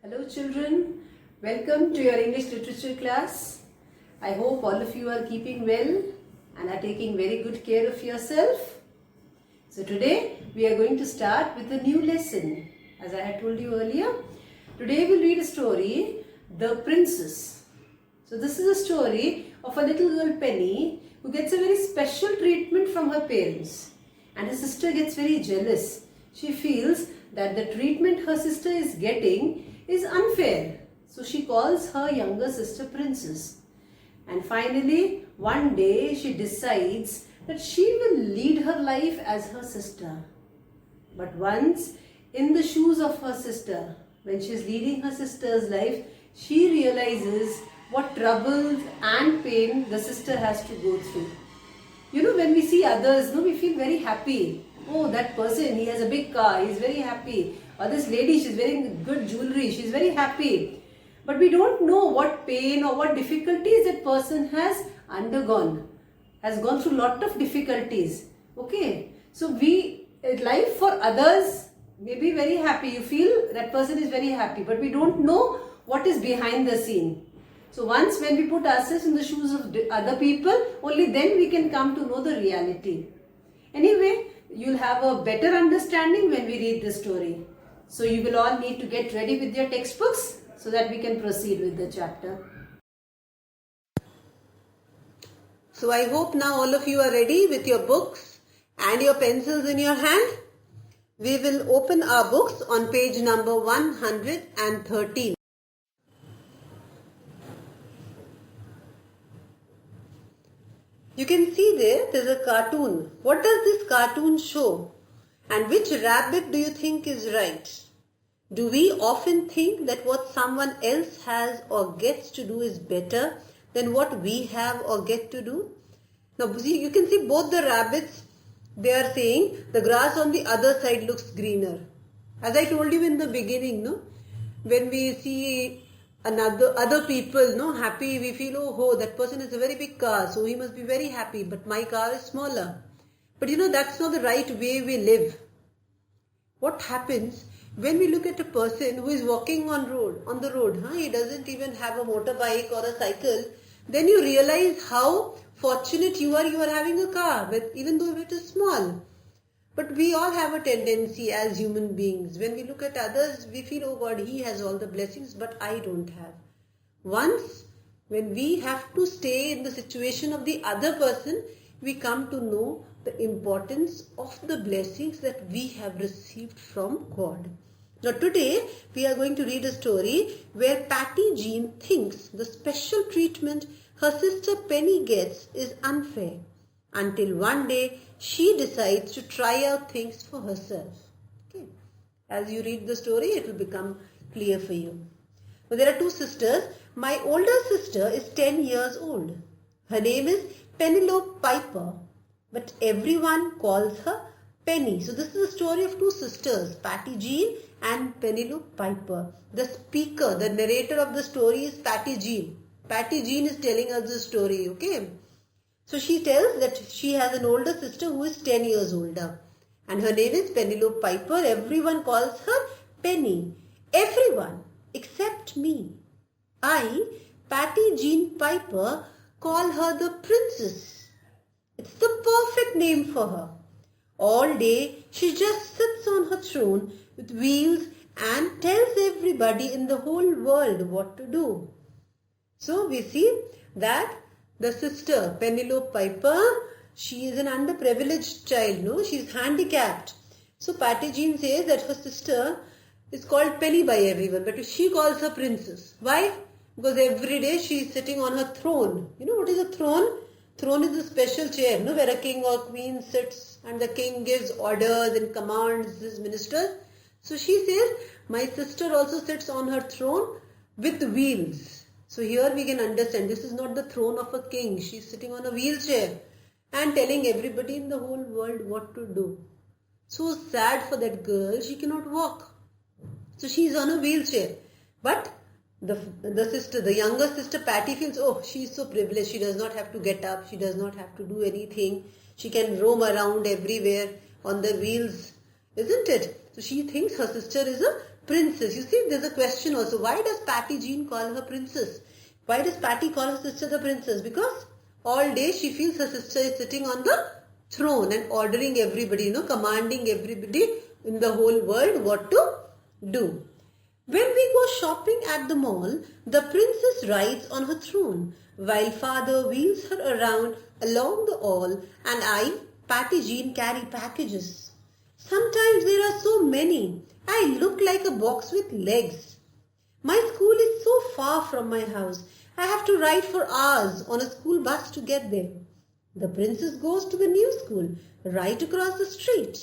Hello children, welcome to your English literature class. I hope all of you are keeping well and are taking very good care of yourself. So today we are going to start with a new lesson. As I had told you earlier, today we'll read a story, The Princess. So this is a story of a little girl Penny who gets a very special treatment from her parents, and her sister gets very jealous. She feels that the treatment her sister is getting is unfair. So she calls her younger sister Princess. And finally, one day she decides that she will lead her life as her sister. But once in the shoes of her sister, when she is leading her sister's life, she realizes what troubles and pain the sister has to go through. You know, when we see others, we feel very happy. Oh, that person, he has a big car, he's very happy. Or this lady, she's wearing good jewelry, she's very happy. But we don't know what pain or what difficulties that person has undergone, has gone through a lot of difficulties. Okay, so life for others may be very happy. You feel that person is very happy, but we don't know what is behind the scene. So once when we put ourselves in the shoes of other people, only then we can come to know the reality. Anyway, you'll have a better understanding when we read this story. So you will all need to get ready with your textbooks so that we can proceed with the chapter. So I hope now all of you are ready with your books and your pencils in your hand. We will open our books on page number 113. You can see there's a cartoon. What does this cartoon show? And which rabbit do you think is right? Do we often think that what someone else has or gets to do is better than what we have or get to do? Now you can see both the rabbits, they are saying the grass on the other side looks greener. As I told you in the beginning, when we see other people happy, we feel, oh, that person has a very big car, so he must be very happy, but my car is smaller. But that's not the right way we live. What happens when we look at a person who is walking on the road, he doesn't even have a motorbike or a cycle, then you realize how fortunate you are having a car, but even though it is small. But we all have a tendency as human beings. When we look at others, we feel, oh God, he has all the blessings, but I don't have. Once, when we have to stay in the situation of the other person, we come to know the importance of the blessings that we have received from God. Now today, we are going to read a story where Patty Jean thinks the special treatment her sister Penny gets is unfair. Until one day, she decides to try out things for herself. Okay. As you read the story, it will become clear for you. Well, there are two sisters. My older sister is 10 years old. Her name is Penelope Piper, but everyone calls her Penny. So this is a story of two sisters, Patty Jean and Penelope Piper. The speaker, the narrator of the story is Patty Jean. Patty Jean is telling us the story, okay? So she tells that she has an older sister who is 10 years older. And her name is Penelope Piper. Everyone calls her Penny. Everyone except me. I, Patty Jean Piper, call her the Princess. It's the perfect name for her. All day she just sits on her throne with wheels and tells everybody in the whole world what to do. So we see that the sister, Penelope Piper, she is an underprivileged child, she is handicapped. So Patty Jean says that her sister is called Penny by everyone, but she calls her Princess. Why? Because every day she is sitting on her throne. You know what is a throne? Throne is a special chair, where a king or queen sits and the king gives orders and commands his ministers. So she says, my sister also sits on her throne with wheels. So here we can understand this is not the throne of a king. She is sitting on a wheelchair and telling everybody in the whole world what to do. So sad for that girl, she cannot walk. So she is on a wheelchair. But the younger sister Patty feels, oh, she is so privileged. She does not have to get up. She does not have to do anything. She can roam around everywhere on the wheels, isn't it? So she thinks her sister is a princess. You see, there's a question also. Why does Patty Jean call her princess? Why does Patty call her sister the princess? Because all day she feels her sister is sitting on the throne and ordering everybody, commanding everybody in the whole world what to do. When we go shopping at the mall, the princess rides on her throne while father wheels her around along the hall, and I, Patty Jean, carry packages. Sometimes there are so many, I look like a box with legs. My school is so far from my house. I have to ride for hours on a school bus to get there. The princess goes to the new school right across the street.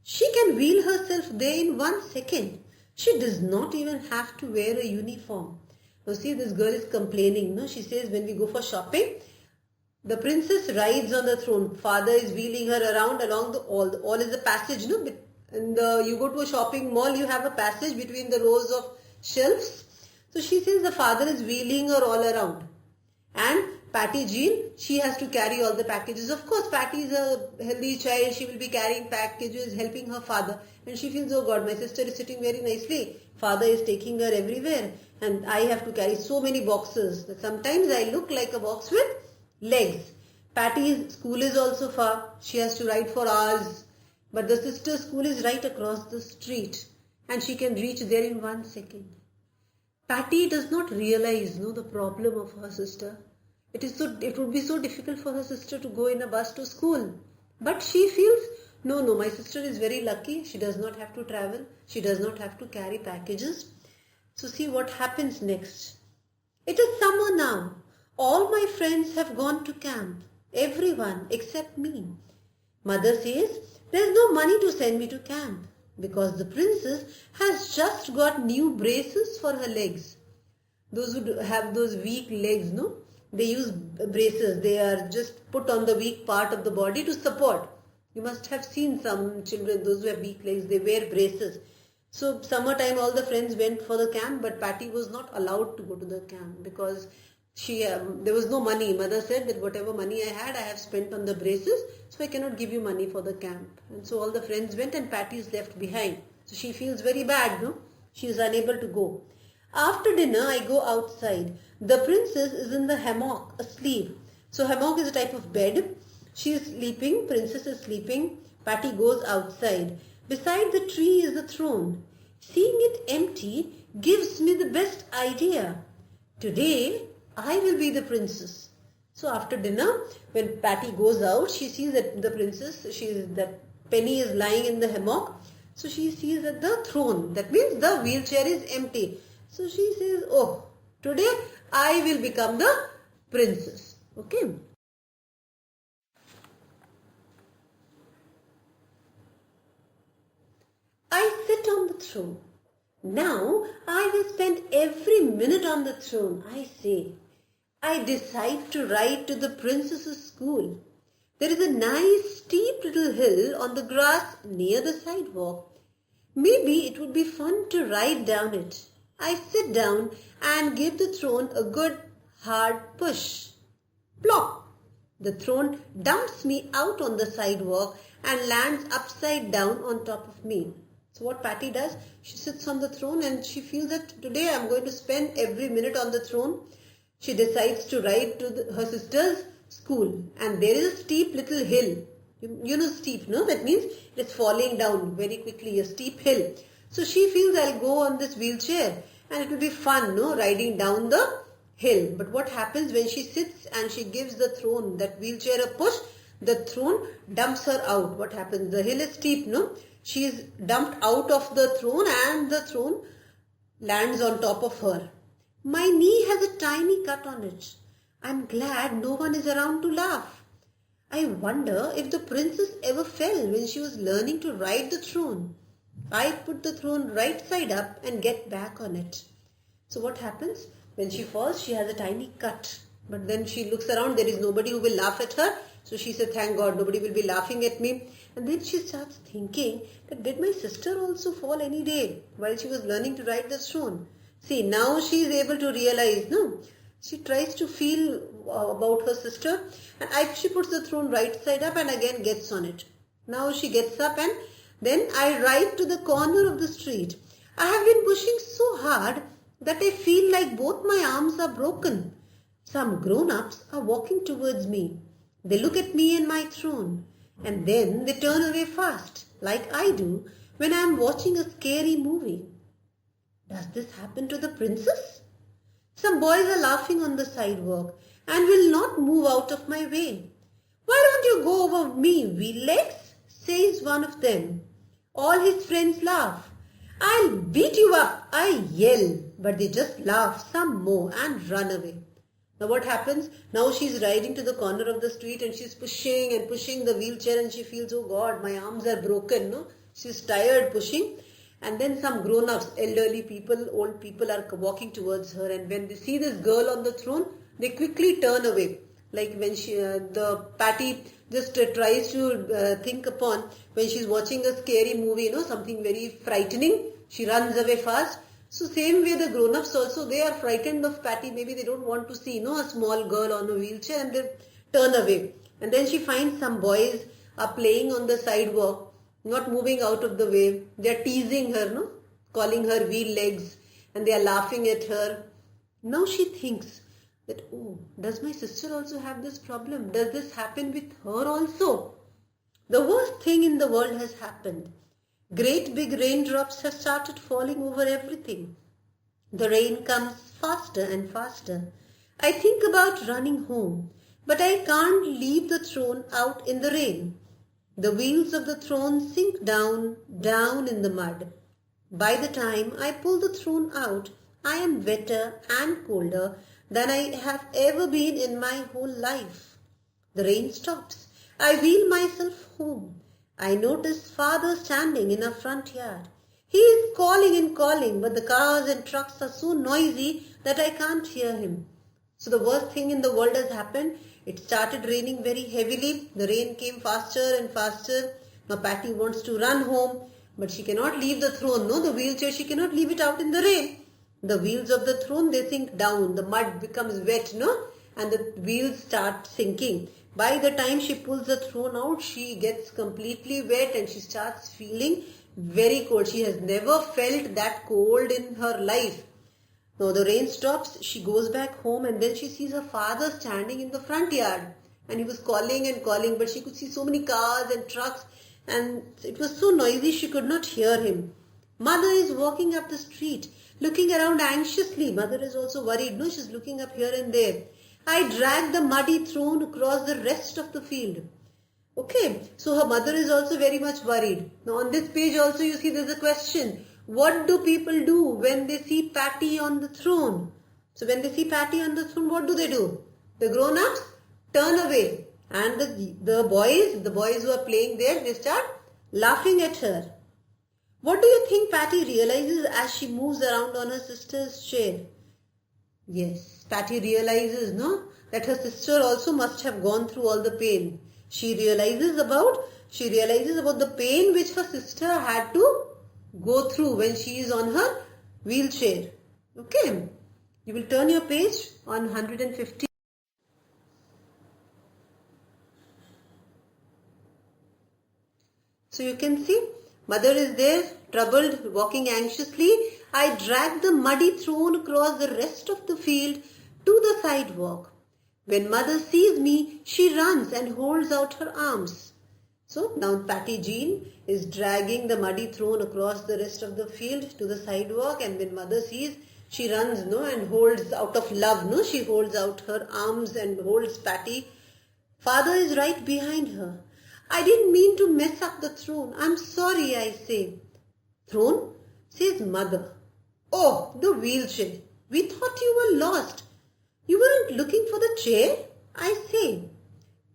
She can wheel herself there in 1 second. She does not even have to wear a uniform. Now see, this girl is complaining. No? She says when we go for shopping, the princess rides on the throne. Father is wheeling her around along the hall. The hall is a passage. No? You go to a shopping mall, you have a passage between the rows of shelves. So she says the father is wheeling her all around. And Patty Jean, she has to carry all the packages. Of course, Patty is a healthy child. She will be carrying packages, helping her father. And she feels, oh God, my sister is sitting very nicely. Father is taking her everywhere. And I have to carry so many boxes that sometimes I look like a box with legs. Patty's school is also far. She has to ride for hours. But the sister's school is right across the street. And she can reach there in 1 second. Patty does not realize the problem of her sister. It would be so difficult for her sister to go in a bus to school. But she feels, no, my sister is very lucky. She does not have to travel. She does not have to carry packages. So see what happens next. It is summer now. All my friends have gone to camp. Everyone except me. Mother says there is no money to send me to camp because the princess has just got new braces for her legs. Those who have those weak legs, they use braces. They are just put on the weak part of the body to support. You must have seen some children, those who have weak legs, they wear braces. So summertime all the friends went for the camp, but Patty was not allowed to go to the camp because there was no money. Mother said that whatever money I had, I have spent on the braces, so I cannot give you money for the camp. And so all the friends went and Patty is left behind. So she feels very bad, She is unable to go. After dinner, I go outside. The princess is in the hammock, asleep. So hammock is a type of bed. She is sleeping, princess is sleeping. Patty goes outside. Beside the tree is the throne. Seeing it empty gives me the best idea. Today, I will be the princess. So after dinner, when Patty goes out, she sees that the princess, that Penny is lying in the hammock. So she sees that the throne, that means the wheelchair is empty. So she says, oh, today I will become the princess. Okay. I sit on the throne. Now I will spend every minute on the throne, I say. I decide to ride to the princess's school. There is a nice steep little hill on the grass near the sidewalk. Maybe it would be fun to ride down it. I sit down and give the throne a good hard push. Plop! The throne dumps me out on the sidewalk and lands upside down on top of me. So what Patty does, she sits on the throne and she feels that today I am going to spend every minute on the throne. She decides to ride to her sister's school, and there is a steep little hill. You know steep, no? That means it's falling down very quickly, a steep hill. So she feels I'll go on this wheelchair and it will be fun, riding down the hill. But what happens when she sits and she gives the throne, that wheelchair a push, the throne dumps her out. What happens? The hill is steep, She is dumped out of the throne and the throne lands on top of her. My knee has a tiny cut on it. I'm glad no one is around to laugh. I wonder if the princess ever fell when she was learning to ride the throne. I put the throne right side up and get back on it. So what happens? When she falls, she has a tiny cut. But then she looks around, there is nobody who will laugh at her. So she said, thank God, nobody will be laughing at me. And then she starts thinking that did my sister also fall any day while she was learning to ride the throne? See, now she is able to realize, She tries to feel about her sister and she puts the throne right side up and again gets on it. Now she gets up and then I ride to the corner of the street. I have been pushing so hard that I feel like both my arms are broken. Some grown-ups are walking towards me. They look at me and my throne, and then they turn away fast, like I do when I am watching a scary movie. Does this happen to the princess? Some boys are laughing on the sidewalk and will not move out of my way. Why don't you go over me, wheel legs? Says one of them. All his friends laugh. I'll beat you up, I yell, but they just laugh some more and run away. Now what happens? Now she's riding to the corner of the street and she's pushing and pushing the wheelchair and she feels, oh God, my arms are broken. No? She's tired pushing. And then some grown-ups, elderly people, old people are walking towards her, and when they see this girl on the throne, they quickly turn away. Like when the Patty just tries to think upon when she's watching a scary movie, something very frightening, she runs away fast. So same way the grown-ups also, they are frightened of Patty. Maybe they don't want to see, a small girl on a wheelchair, and they turn away. And then she finds some boys are playing on the sidewalk, not moving out of the way. They are teasing her, calling her wheel legs, and they are laughing at her. Now she thinks that, oh, does my sister also have this problem? Does this happen with her also? The worst thing in the world has happened. Great big raindrops have started falling over everything. The rain comes faster and faster. I think about running home, but I can't leave the throne out in the rain. The wheels of the throne sink down in the mud. By the time I pull the throne out, I am wetter and colder than I have ever been in my whole life. The rain stops. I wheel myself home. I notice father standing in our front yard. He is calling and calling, but the cars and trucks are so noisy that I can't hear him. So the worst thing in the world has happened. It started raining very heavily. The rain came faster and faster. Now Patty wants to run home, but she cannot leave the throne. No, the wheelchair, she cannot leave it out in the rain. The wheels of the throne, they sink down. The mud becomes wet, and the wheels start sinking. By the time she pulls the throne out, she gets completely wet and she starts feeling very cold. She has never felt that cold in her life. Now the rain stops, she goes back home, and then she sees her father standing in the front yard, and he was calling and calling, but she could see so many cars and trucks, and it was so noisy she could not hear him. Mother is walking up the street, looking around anxiously. Mother is also worried. No, she's looking up here and there. I drag the muddy throne across the rest of the field. Okay, so her mother is also very much worried. Now on this page also you see there's a question. What do people do when they see Patty on the throne? So when they see Patty on the throne, what do? The grown-ups turn away, and the boys who are playing there, they start laughing at her. What do you think Patty realizes as she moves around on her sister's chair? Yes, Patty realizes, that her sister also must have gone through all the pain. She realizes about the pain which her sister had to go through when she is on her wheelchair. Okay, you will turn your page on 150. So you can see mother is there, troubled, walking anxiously. I drag the muddy throne across the rest of the field to the sidewalk. When mother sees me, she runs and holds out her arms. So now Patty Jean is dragging the muddy throne across the rest of the field to the sidewalk, and when mother sees, she runs and holds out of love. She holds out her arms and holds Patty. Father is right behind her. I didn't mean to mess up the throne. I'm sorry, I say. Throne? Says mother. Oh, the wheelchair. We thought you were lost. You weren't looking for the chair? I say.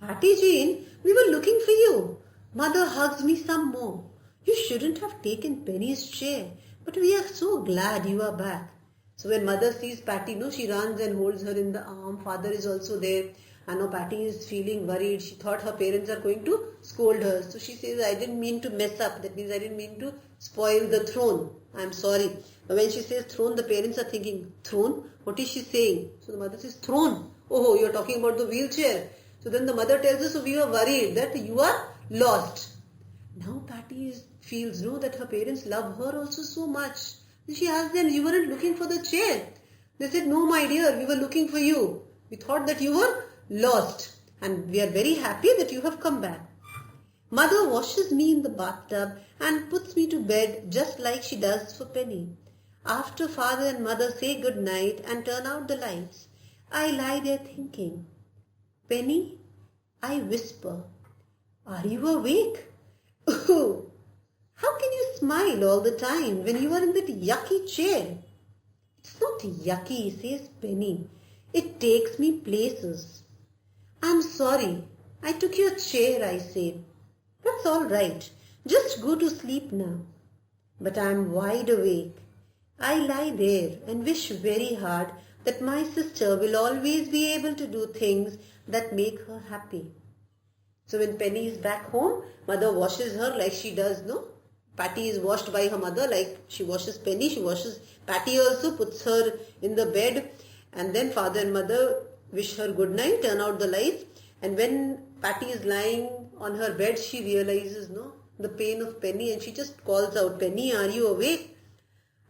Patty Jean, we were looking for you. Mother hugs me some more. You shouldn't have taken Penny's chair, but we are so glad you are back. So when mother sees Patty, she runs and holds her in the arm. Father is also there. And now Patty is feeling worried. She thought her parents are going to scold her. So she says, I didn't mean to mess up. That means I didn't mean to spoil the throne. I'm sorry. But when she says throne, the parents are thinking, throne? What is she saying? So the mother says, throne. Oh, you're talking about the wheelchair. So then the mother tells us, so we were worried that you are lost. Now Patty feels that her parents love her also so much. She asked them, you weren't looking for the chair. They said, no, my dear, we were looking for you. We thought that you were lost and we are very happy that you have come back. Mother washes me in the bathtub and puts me to bed just like she does for Penny. After father and mother say good night and turn out the lights, I lie there thinking, Penny, I whisper, are you awake? Oh, how can you smile all the time when you are in that yucky chair? It's not yucky, says Penny. It takes me places. I'm sorry. I took your chair, I say. That's all right. Just go to sleep now. But I'm wide awake. I lie there and wish very hard that my sister will always be able to do things that make her happy. So when Penny is back home, mother washes her like she does, no? Patty is washed by her mother like she washes Penny. She washes Patty also, puts her in the bed, and then father and mother wish her good night, turn out the lights. And when Patty is lying on her bed, she realizes, no, the pain of Penny, and she just calls out, Penny, are you awake?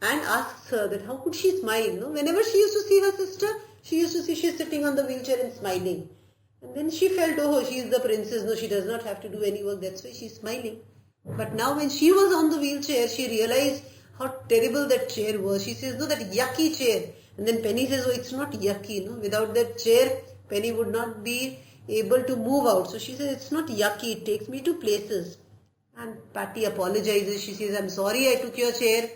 And asks her that how could she smile, no? Whenever she used to see her sister, she used to see she's sitting on the wheelchair and smiling. And then she felt, oh, she is the princess, no, she does not have to do any work, that's why she's smiling. But now when she was on the wheelchair, she realized how terrible that chair was. She says, no, that yucky chair. And then Penny says, oh, it's not yucky, no. Without that chair, Penny would not be able to move out. So she says, it's not yucky, it takes me to places. And Patty apologizes. She says, I'm sorry I took your chair.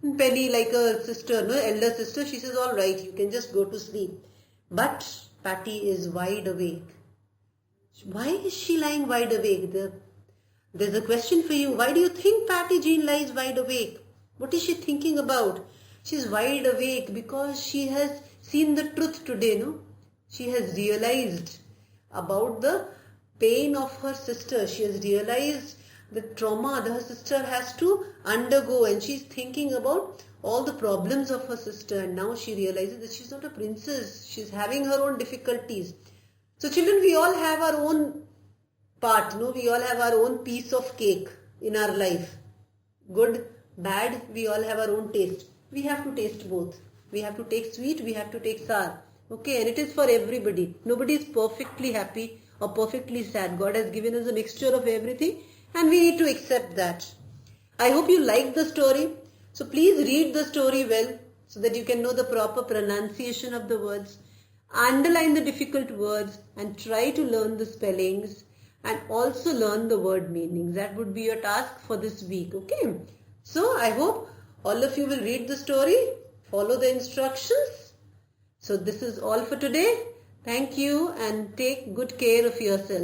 And Penny, like a sister, no, elder sister, she says, all right, you can just go to sleep. But Patty is wide awake. Why is she lying wide awake? There's a question for you. Why do you think Patty Jean lies wide awake? What is she thinking about? She's wide awake because she has seen the truth today, no? She has realized about the pain of her sister. She has realized the trauma that her sister has to undergo, and she's thinking about all the problems of her sister, and now she realizes that she's not a princess. She's having her own difficulties. So children, we all have our own part, no? We all have our own piece of cake in our life. Good, bad, we all have our own taste. We have to taste both. We have to take sweet, we have to take sour. Okay, and it is for everybody. Nobody is perfectly happy or perfectly sad. God has given us a mixture of everything, and we need to accept that. I hope you liked the story. So please read the story well so that you can know the proper pronunciation of the words. Underline the difficult words and try to learn the spellings and also learn the word meanings. That would be your task for this week. Okay. So I hope all of you will read the story, follow the instructions. So this is all for today. Thank you and take good care of yourself.